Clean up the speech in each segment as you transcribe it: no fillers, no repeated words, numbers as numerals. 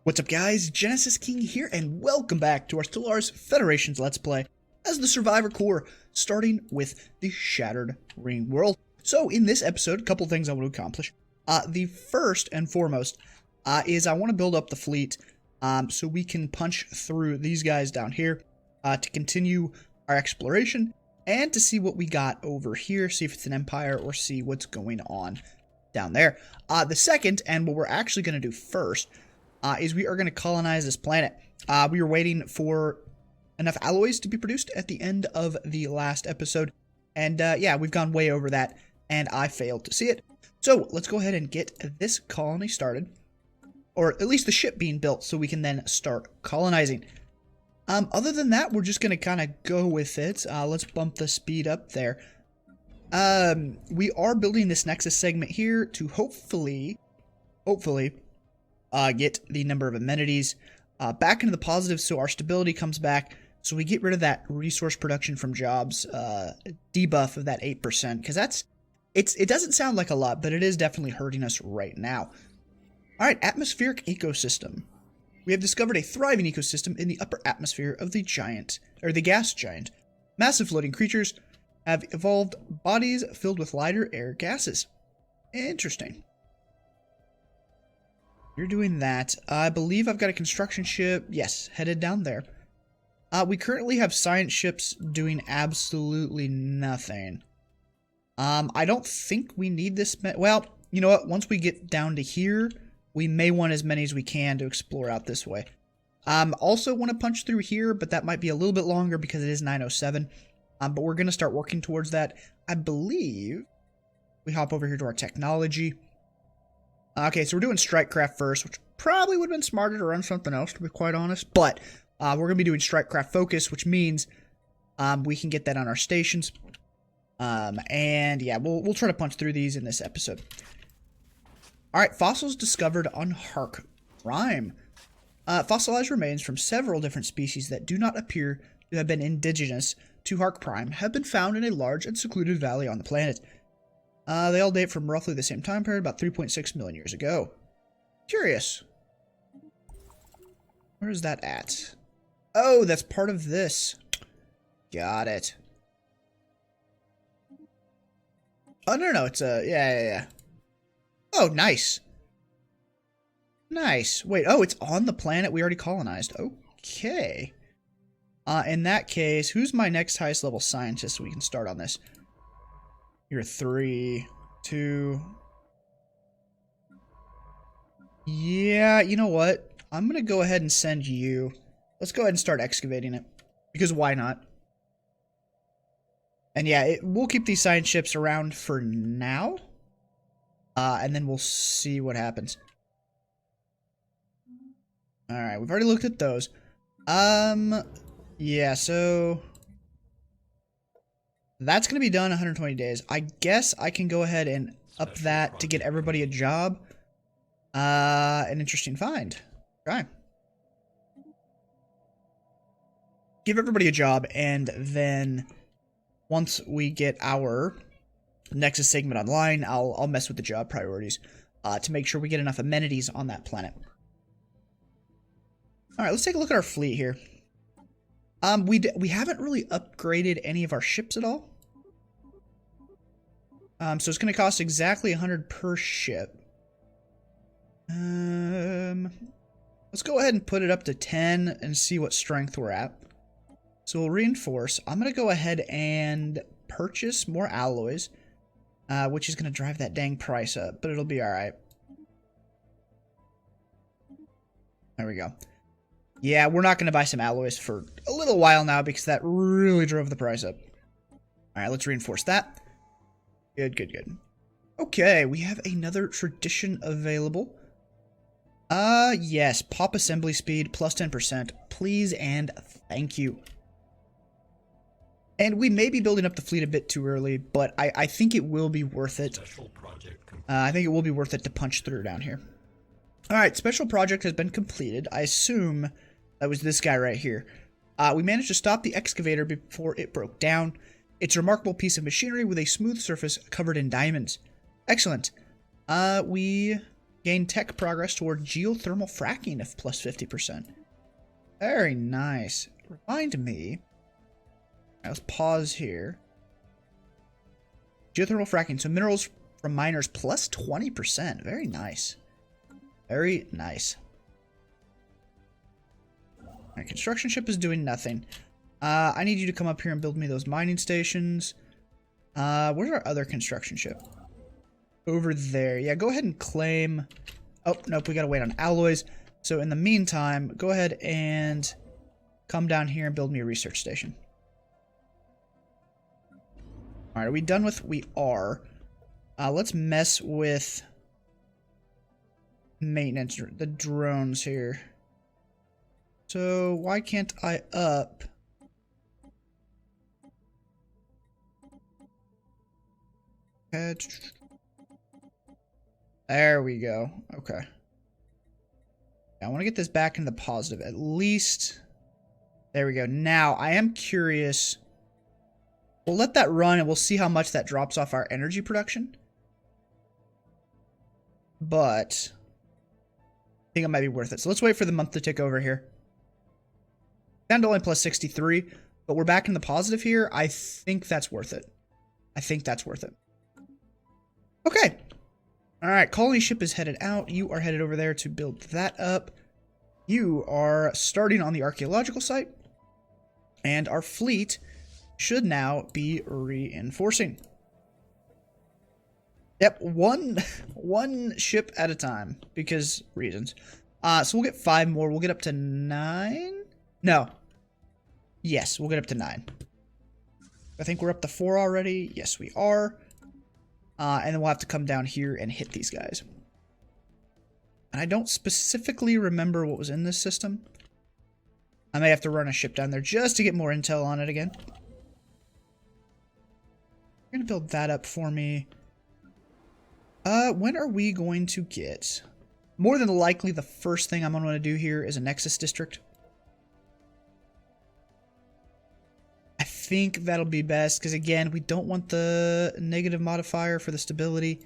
What's up guys, Genesis King here, and welcome back to our Stellaris Federations Let's Play as the Survivor Corps, starting with the Shattered Ringworld. So in this episode, a couple things I want to accomplish. The first and foremost is I want to build up the fleet so we can punch through these guys down here to continue our exploration and to see what we got over here, see if it's an empire or see what's going on down there. The second, and what we're actually going to do first, is we are going to colonize this planet. We were waiting for enough alloys to be produced at the end of the last episode. And yeah, we've gone way over that, and I failed to see it. So let's go ahead and get this colony started. Or at least the ship being built, so we can then start colonizing. Other than that, we're just going to kind of go with it. Let's bump the speed up there. We are building this Nexus segment here to hopefully get the number of amenities back into the positive, so our stability comes back, so we get rid of that resource production from jobs debuff of that 8%, because it doesn't sound like a lot, but it is definitely hurting us right now. All right, atmospheric ecosystem. We have discovered a thriving ecosystem in the upper atmosphere of the gas giant. Massive floating creatures have evolved bodies filled with lighter air gases. Interesting. You're doing that. I believe I've got a construction ship. Yes, headed down there. We currently have science ships doing absolutely nothing. I don't think we need this. Well, you know what? Once we get down to here, we may want as many as we can to explore out this way. Also want to punch through here, but that might be a little bit longer because it is 9:07. But we're going to start working towards that. I believe we hop over here to our technology. Okay, so we're doing Strikecraft first, which probably would have been smarter to run something else, to be quite honest. But we're going to be doing Strikecraft Focus, which means we can get that on our stations. And yeah, we'll try to punch through these in this episode. All right, fossils discovered on Hark Prime. Fossilized remains from several different species that do not appear to have been indigenous to Hark Prime have been found in a large and secluded valley on the planet. They all date from roughly the same time period, about 3.6 million years ago. Curious. Where is that at? Oh, that's part of this. Got it. Oh, no, it's a... Yeah. Oh, nice. Nice. Wait, oh, it's on the planet we already colonized. Okay. In that case, who's my next highest level scientist so we can start on this? You're 3, 2. Yeah, you know what? I'm going to go ahead and send you. Let's go ahead and start excavating it. Because why not? And yeah, we'll keep these science ships around for now. And then we'll see what happens. Alright, we've already looked at those. Yeah, so... that's going to be done 120 days. I guess I can go ahead and up that to get everybody a job. An interesting find. Try. Give everybody a job, and then once we get our Nexus segment online, I'll mess with the job priorities to make sure we get enough amenities on that planet. All right, let's take a look at our fleet here. We haven't really upgraded any of our ships at all. So it's going to cost exactly 100 per ship. Let's go ahead and put it up to 10 and see what strength we're at. So we'll reinforce. I'm going to go ahead and purchase more alloys, which is going to drive that dang price up, but it'll be all right. There we go. Yeah, we're not going to buy some alloys for a little while now because that really drove the price up. All right, let's reinforce that. Good. Okay, we have another tradition available. Yes, pop assembly speed plus 10%. Please and thank you. And we may be building up the fleet a bit too early, but I think it will be worth it. I think it will be worth it to punch through down here. All right, special project has been completed. I assume that was this guy right here. We managed to stop the excavator before it broke down. It's a remarkable piece of machinery with a smooth surface covered in diamonds. Excellent. We Gain tech progress toward geothermal fracking of plus 50%. Very nice. Remind me. Let's pause here. Geothermal fracking. So minerals from miners plus 20%. Very nice. Very nice. Alright, construction ship is doing nothing. I need you to come up here and build me those mining stations. Where's our other construction ship? Over there. Yeah, go ahead and claim... Oh, nope, we gotta wait on alloys. So in the meantime, go ahead and come down here and build me a research station. Alright, are we done with... We are. Let's mess with maintenance, the drones here. So why can't I up... There we go. Okay. I want to get this back in the positive. At least... There we go. Now, I am curious... We'll let that run and we'll see how much that drops off our energy production. But... I think it might be worth it. So let's wait for the month to tick over here. Down to only plus 63. But we're back in the positive here. I think that's worth it. I think that's worth it. Okay. Alright, colony ship is headed out. You are headed over there to build that up. You are starting on the archaeological site. And our fleet should now be reinforcing. Yep, one ship at a time, because reasons. So we'll get 5 more. We'll get up to 9? No. Yes, we'll get up to 9. I think we're up to 4 already. Yes, we are. And then we'll have to come down here and hit these guys. And I don't specifically remember what was in this system. I may have to run a ship down there just to get more intel on it again. You're going to build that up for me. When are we going to get... More than likely, the first thing I'm going to want to do here is a Nexus District. I think that'll be best, because again, we don't want the negative modifier for the stability.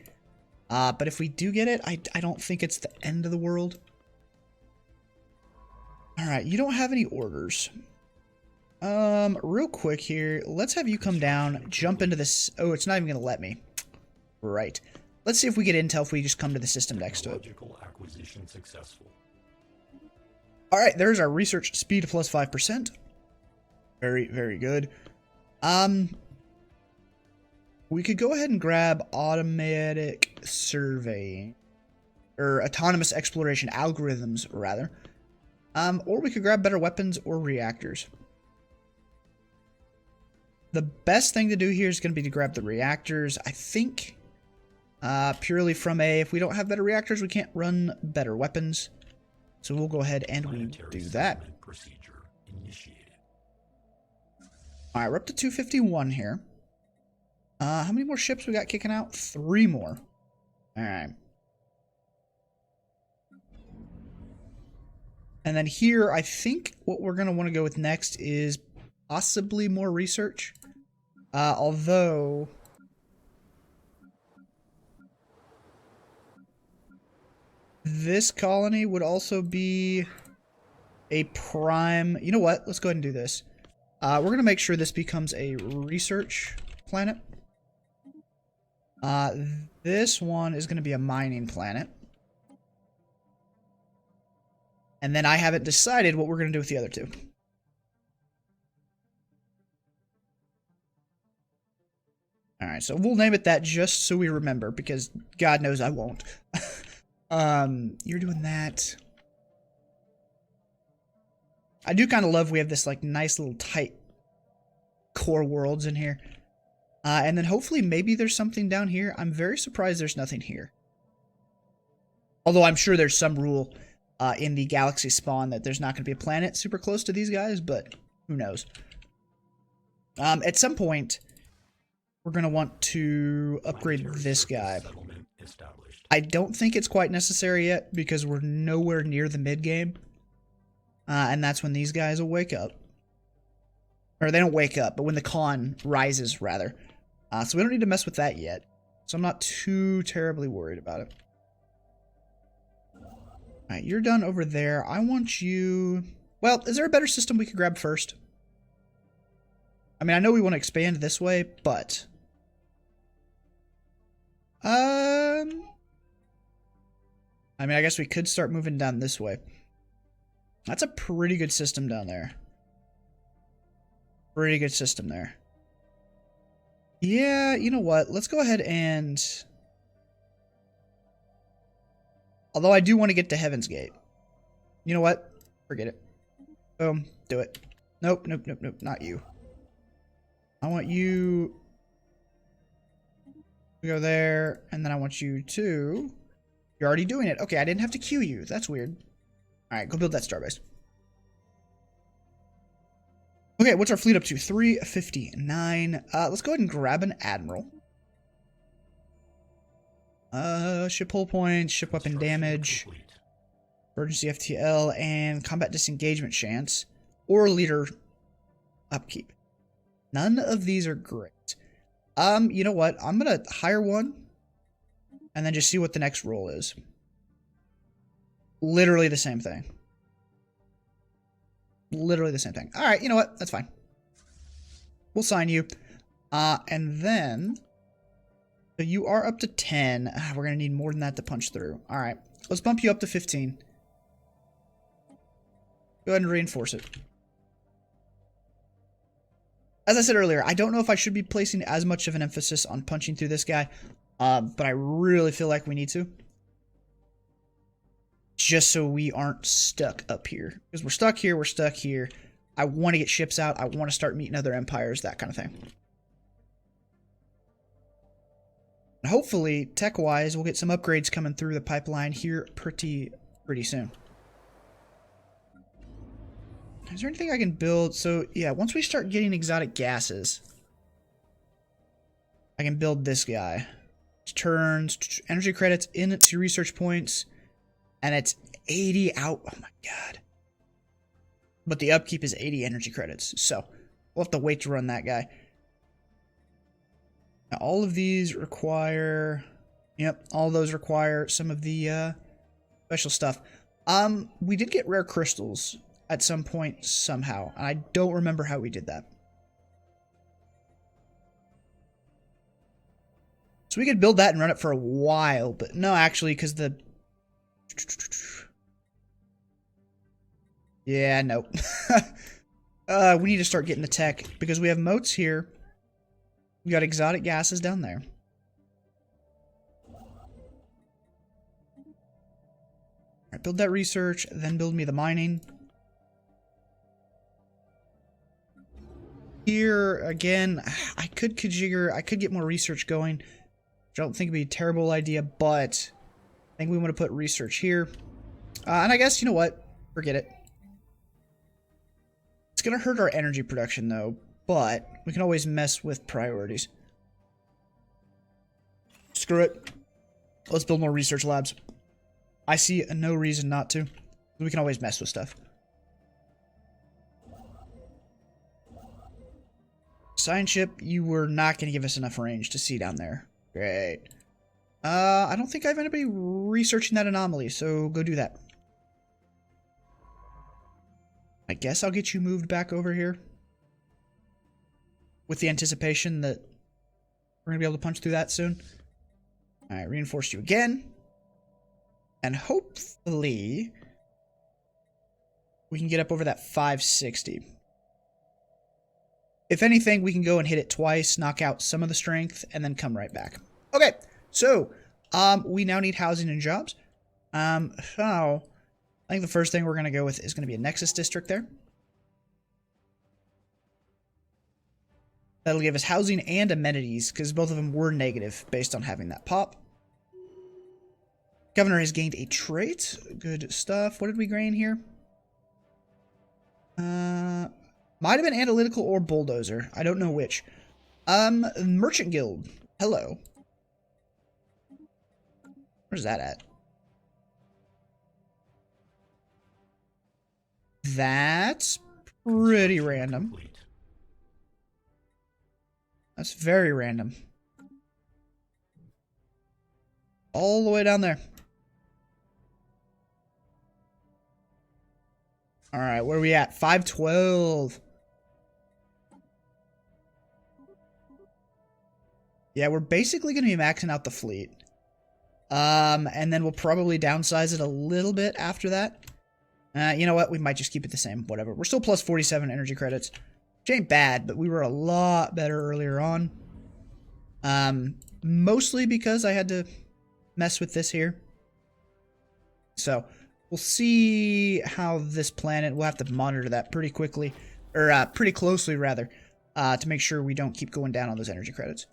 But if we do get it, I don't think it's the end of the world. Alright, you don't have any orders. Real quick here, let's have you come down, jump into this... Oh, it's not even going to let me. Right. Let's see if we get intel if we just come to the system next to it. Acquisition successful. Alright, there's our research speed plus 5%. Very, very good. We could go ahead and grab automatic surveying. Or autonomous exploration algorithms, rather. Or we could grab better weapons or reactors. The best thing to do here is going to be to grab the reactors, I think. Purely from if we don't have better reactors, we can't run better weapons. So we'll go ahead and we do that. Alright, we're up to 251 here. How many more ships we got kicking out? 3 more. Alright. And then here, I think what we're going to want to go with next is possibly more research. Although... this colony would also be a prime... You know what? Let's go ahead and do this. We're going to make sure this becomes a research planet. This one is going to be a mining planet. And then I haven't decided what we're going to do with the other 2. Alright, so we'll name it that just so we remember, because God knows I won't. You're doing that. I do kind of love we have this like nice little tight core worlds in here. And then hopefully maybe there's something down here. I'm very surprised there's nothing here. Although I'm sure there's some rule in the galaxy spawn that there's not going to be a planet super close to these guys, but who knows. At some point, we're going to want to upgrade this guy. I don't think it's quite necessary yet because we're nowhere near the mid-game. And that's when these guys will wake up. Or they don't wake up, but when the con rises, rather. So we don't need to mess with that yet. So I'm not too terribly worried about it. Alright, you're done over there. I want you... Well, is there a better system we could grab first? I mean, I know we want to expand this way, but... I mean, I guess we could start moving down this way. That's a pretty good system down there. Pretty good system there. Yeah, you know what? Let's go ahead and... Although I do want to get to Heaven's Gate. You know what? Forget it. Boom. Do it. Nope, nope, nope, nope. Not you. I want you... to go there, and then I want you to... You're already doing it. Okay, I didn't have to queue you. That's weird. Alright, go build that starbase. Okay, what's our fleet up to? 359. Let's go ahead and grab an admiral. Ship hull points, ship weapon damage, emergency FTL, and combat disengagement chance, or leader upkeep. None of these are great. You know what? I'm gonna hire one, and then just see what the next roll is. Literally the same thing. Literally the same thing. Alright, you know what? That's fine. We'll sign you. And then... So you are up to 10. We're going to need more than that to punch through. Alright. Let's bump you up to 15. Go ahead and reinforce it. As I said earlier, I don't know if I should be placing as much of an emphasis on punching through this guy. But I really feel like we need to. Just so we aren't stuck up here. Because we're stuck here, we're stuck here. I want to get ships out. I want to start meeting other empires, that kind of thing. And hopefully, tech-wise, we'll get some upgrades coming through the pipeline here pretty soon. Is there anything I can build? So, yeah, once we start getting exotic gases, I can build this guy. Turns energy credits into research points. And it's 80 out. Oh my god. But the upkeep is 80 energy credits. So we'll have to wait to run that guy. Now, all of these require... Yep, all those require some of the special stuff. We did get rare crystals at some point somehow. And I don't remember how we did that. So we could build that and run it for a while. But no, actually, because the... Yeah, nope. We need to start getting the tech because we have moats here. We got exotic gases down there. Alright, build that research, then build me the mining. Here, again, I could configure, I could get more research going. Which I don't think would be a terrible idea, but I think we want to put research here. And I guess, you know what? Forget it. It's going to hurt our energy production, though, but we can always mess with priorities. Screw it. Let's build more research labs. I see no reason not to. We can always mess with stuff. Science ship, you were not going to give us enough range to see down there. Great. I don't think I have anybody researching that anomaly, so go do that. I guess I'll get you moved back over here. With the anticipation that we're going to be able to punch through that soon. Alright, reinforce you again. And hopefully we can get up over that 560. If anything, we can go and hit it twice, knock out some of the strength, and then come right back. Okay, so we now need housing and jobs. So I think the first thing we're going to go with is going to be a Nexus District there. That'll give us housing and amenities, because both of them were negative based on having that pop. Governor has gained a trait. Good stuff. What did we gain here? Might have been Analytical or Bulldozer. I don't know which. Merchant Guild. Hello. Where's that at? That's pretty random. That's very random. All the way down there. Alright, where are we at? 512. Yeah, we're basically going to be maxing out the fleet. And then we'll probably downsize it a little bit after that. You know what? We might just keep it the same. Whatever. We're still plus 47 energy credits. Which ain't bad, but we were a lot better earlier on. Mostly because I had to mess with this here. So, we'll see how this planet... We'll have to monitor that pretty quickly. Or, pretty closely, rather. To make sure we don't keep going down on those energy credits.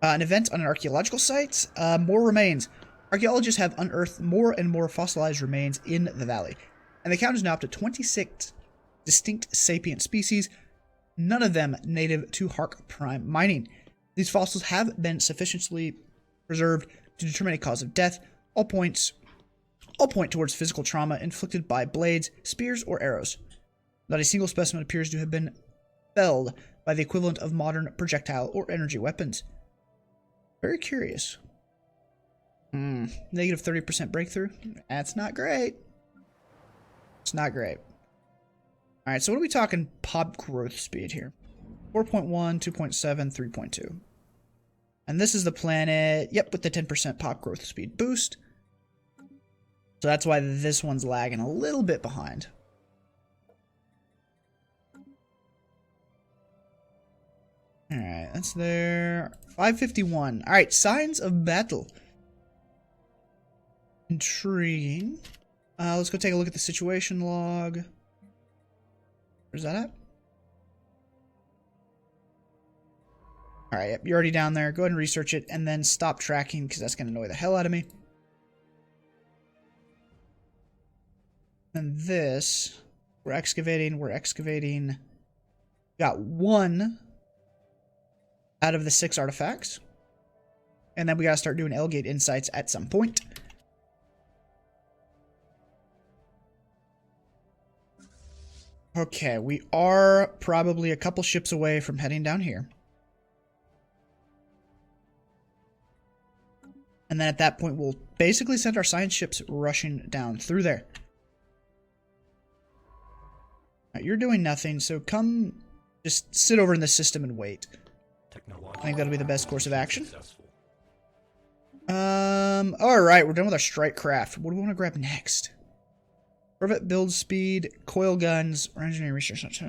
An event on an archaeological site. More remains. Archaeologists have unearthed more and more fossilized remains in the valley. And the count is now up to 26 distinct sapient species, none of them native to Hark Prime mining. These fossils have been sufficiently preserved to determine a cause of death. All point towards physical trauma inflicted by blades, spears, or arrows. Not a single specimen appears to have been felled by the equivalent of modern projectile or energy weapons. Very curious. Negative 30% breakthrough. That's not great. It's not great. Alright, so what are we talking pop growth speed here? 4.1, 2.7, 3.2. And this is the planet, yep, with the 10% pop growth speed boost. So that's why this one's lagging a little bit behind. Alright, that's there. 551. Alright, signs of battle. Intriguing. Let's go take a look at the situation log. Where's that at? Alright, yep, you're already down there. Go ahead and research it, and then stop tracking, because that's going to annoy the hell out of me. And this, we're excavating. Got 1 out of the 6 artifacts. And then we got to start doing L-Gate insights at some point. Okay, we are probably a couple ships away from heading down here. And then at that point, we'll basically send our science ships rushing down through there. Right, you're doing nothing, so come just sit over in the system and wait. I think that'll be the best course of action. Alright, we're done with our strike craft. What do we want to grab next? Corvette build speed, coil guns, or engineering research.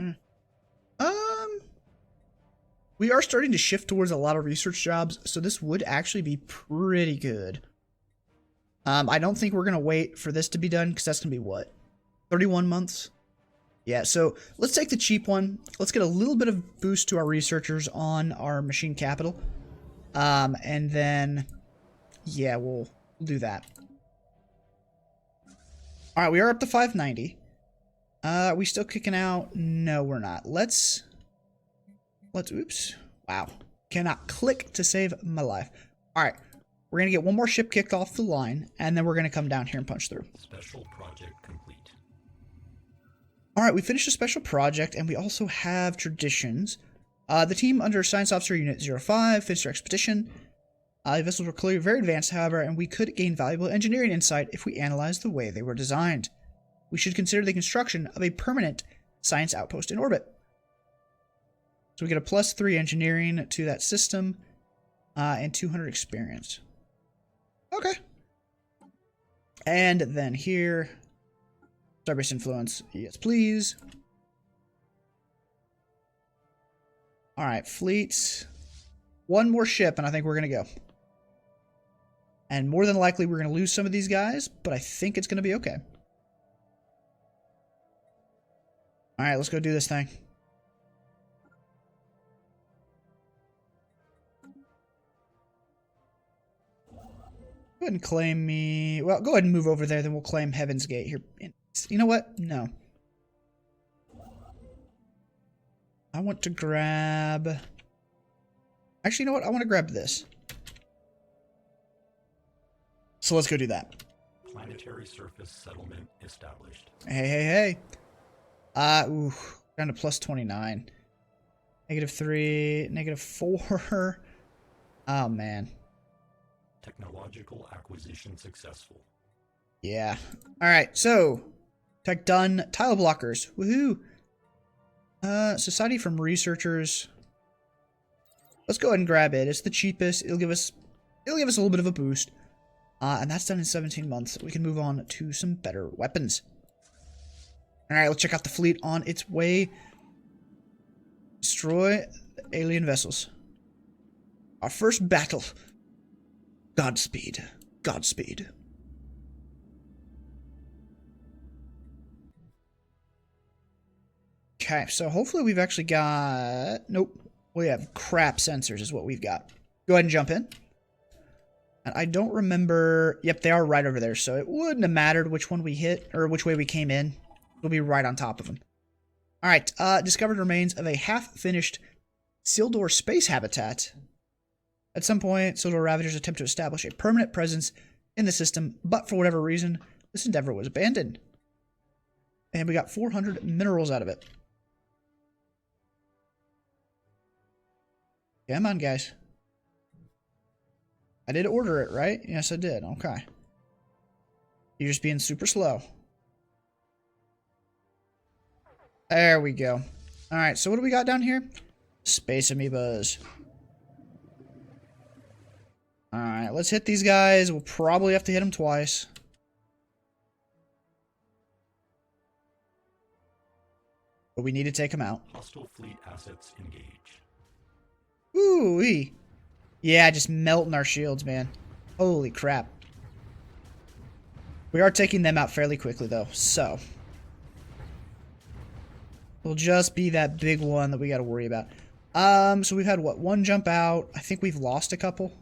We are starting to shift towards a lot of research jobs, so this would actually be pretty good. I don't think we're going to wait for this to be done, because that's going to be what? 31 months? Yeah, so let's take the cheap one. Let's get a little bit of boost to our researchers on our machine capital. And then, yeah, we'll do that. Alright, we are up to 590. Are we still kicking out? No, we're not. Let's, oops. Wow. Cannot click to save my life. Alright, we're going to get one more ship kicked off the line, and then we're going to come down here and punch through. Special project complete. Alright, we finished a special project, and we also have traditions. The team under Science Officer Unit 05 finished their expedition. The vessels were clearly very advanced, however, and we could gain valuable engineering insight if we analyzed the way they were designed. We should consider the construction of a permanent science outpost in orbit. So we get a +3 engineering to that system, and 200 experience. Okay. And then here, Starbase influence, yes please. Alright, fleets. One more ship, and I think we're going to go. And more than likely, we're going to lose some of these guys, but I think it's going to be okay. Alright, let's go do this thing. Go ahead and claim me. Well, go ahead and move over there, then we'll claim Heaven's Gate here. You know what? No. I want to grab... Actually, you know what? I want to grab this. So let's go do that. Planetary surface settlement established. Hey, hey, hey. Ooh, down to +29. -3, -4. Oh, man. Technological acquisition successful. Yeah. Alright, so Tech done. Tile blockers. Woohoo. Society from researchers. Let's go ahead and grab it. It's the cheapest. It'll give us a little bit of a boost. And that's done in 17 months. We can move on to some better weapons. Alright, let's check out the fleet on its way. Destroy the alien vessels. Our first battle. Godspeed. Godspeed. Okay, so hopefully we've actually got... Nope. We have crap sensors is what we've got. Go ahead and jump in. And I don't remember... Yep, they are right over there, so it wouldn't have mattered which one we hit, or which way we came in. We'll be right on top of them. Alright, discovered remains of a half-finished Sildor space habitat. At some point, Sildor Ravagers attempt to establish a permanent presence in the system, but for whatever reason, this endeavor was abandoned. And we got 400 minerals out of it. Come on, guys. I did order it, right? Yes, I did. Okay. You're just being super slow. There we go. Alright, so what do we got down here? Space amoebas. Alright, let's hit these guys. We'll probably have to hit them twice. But we need to take them out. Hostile fleet assets engaged. Ooh-wee. Yeah, just melting our shields, man. Holy crap. We are taking them out fairly quickly, though, so... It'll just be that big one that we gotta worry about. So we've had, what, one jump out. I think we've lost a couple.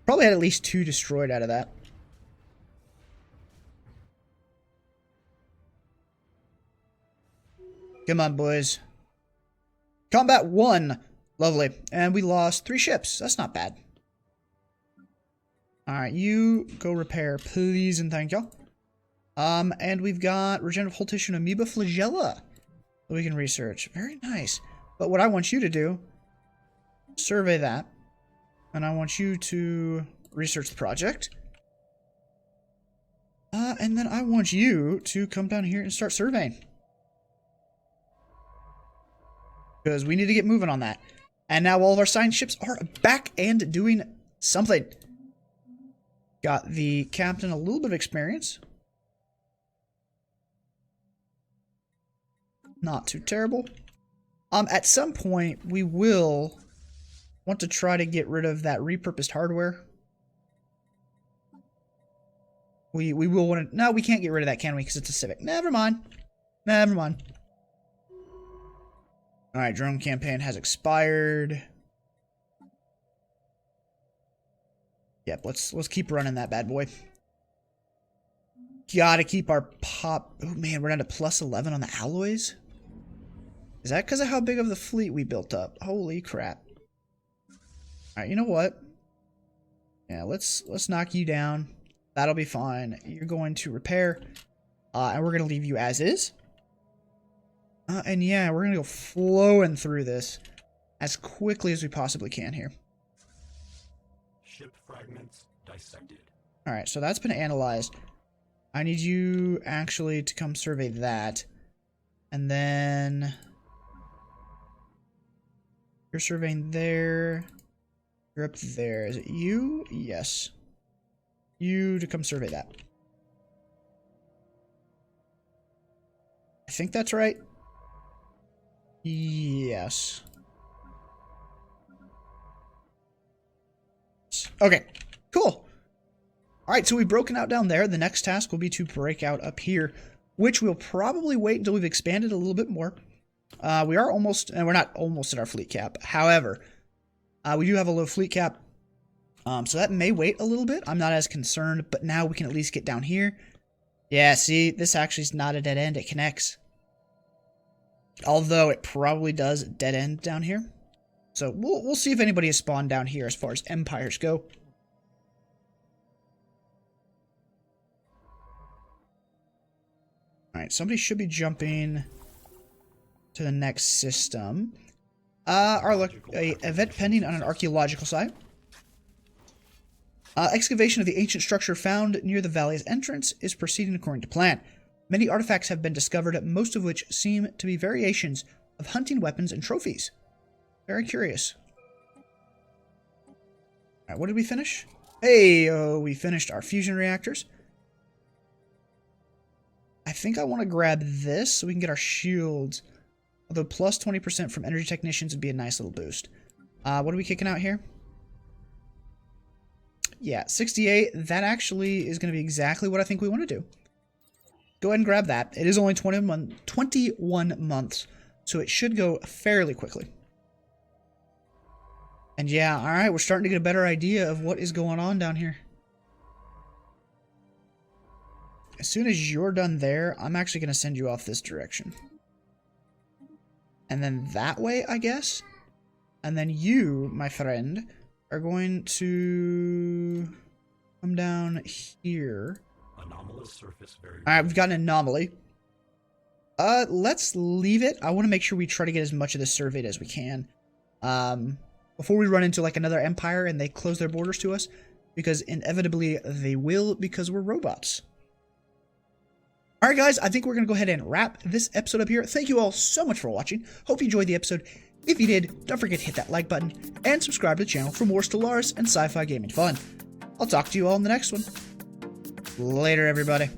Probably had at least 2 destroyed out of that. Come on, boys. Combat 1. Lovely. And we lost 3 ships. That's not bad. Alright, you go repair, please and thank y'all. And we've got regenerative whole tissue and amoeba flagella that we can research. Very nice. But what I want you to do, survey that. And I want you to research the project. And then I want you to come down here and start surveying. Because we need to get moving on that. And now all of our science ships are back and doing something. Got the captain a little bit of experience. Not too terrible. At some point, we will want to try to get rid of that repurposed hardware. We will want to... No, we can't get rid of that, can we? Because it's a Civic. Never mind. Never mind. Alright, drone campaign has expired. Yep, let's keep running that bad boy. Gotta keep our pop... Oh man, we're down to plus 11 on the alloys? Is that because of how big of the fleet we built up? Holy crap. Alright, you know what? Yeah, let's knock you down. That'll be fine. You're going to repair. And we're going to leave you as is. And yeah, we're going to go flowing through this as quickly as we possibly can here. Ship fragments dissected. Alright, so that's been analyzed. I need you actually to come survey that. And then... You're surveying there. You're up there. Is it you? Yes. You to come survey that. I think that's right. Yes. Okay, cool. Alright, so we've broken out down there. The next task will be to break out up here, which we'll probably wait until we've expanded a little bit more. We are almost, and we're not almost at our fleet cap. However, we do have a low fleet cap, so that may wait a little bit. I'm not as concerned, but now we can at least get down here. Yeah, see, this actually is not a dead end. It connects. Although it probably does dead end down here. So we'll see if anybody has spawned down here as far as empires go. Alright, somebody should be jumping to the next system. Event pending on an archaeological site. Excavation of the ancient structure found near the valley's entrance is proceeding according to plan. Many artifacts have been discovered, most of which seem to be variations of hunting weapons and trophies. Very curious. Alright, what did we finish? Hey, we finished our fusion reactors. I think I want to grab this so we can get our shields. Although plus 20% from energy technicians would be a nice little boost. What are we kicking out here? Yeah, 68. That actually is going to be exactly what I think we want to do. Go ahead and grab that. It is only 21 months, so it should go fairly quickly. And yeah, alright, we're starting to get a better idea of what is going on down here. As soon as you're done there, I'm actually going to send you off this direction. And then that way, I guess. And then you, my friend, are going to come down here. Anomalous surface variability. Alright, we've got an anomaly. Let's leave it. I want to make sure we try to get as much of this surveyed as we can. Before we run into like another empire and they close their borders to us. Because inevitably they will, because we're robots. Alright guys, I think we're going to go ahead and wrap this episode up here. Thank you all so much for watching. Hope you enjoyed the episode. If you did, don't forget to hit that like button and subscribe to the channel for more Stellaris and sci-fi gaming fun. I'll talk to you all in the next one. Later, everybody.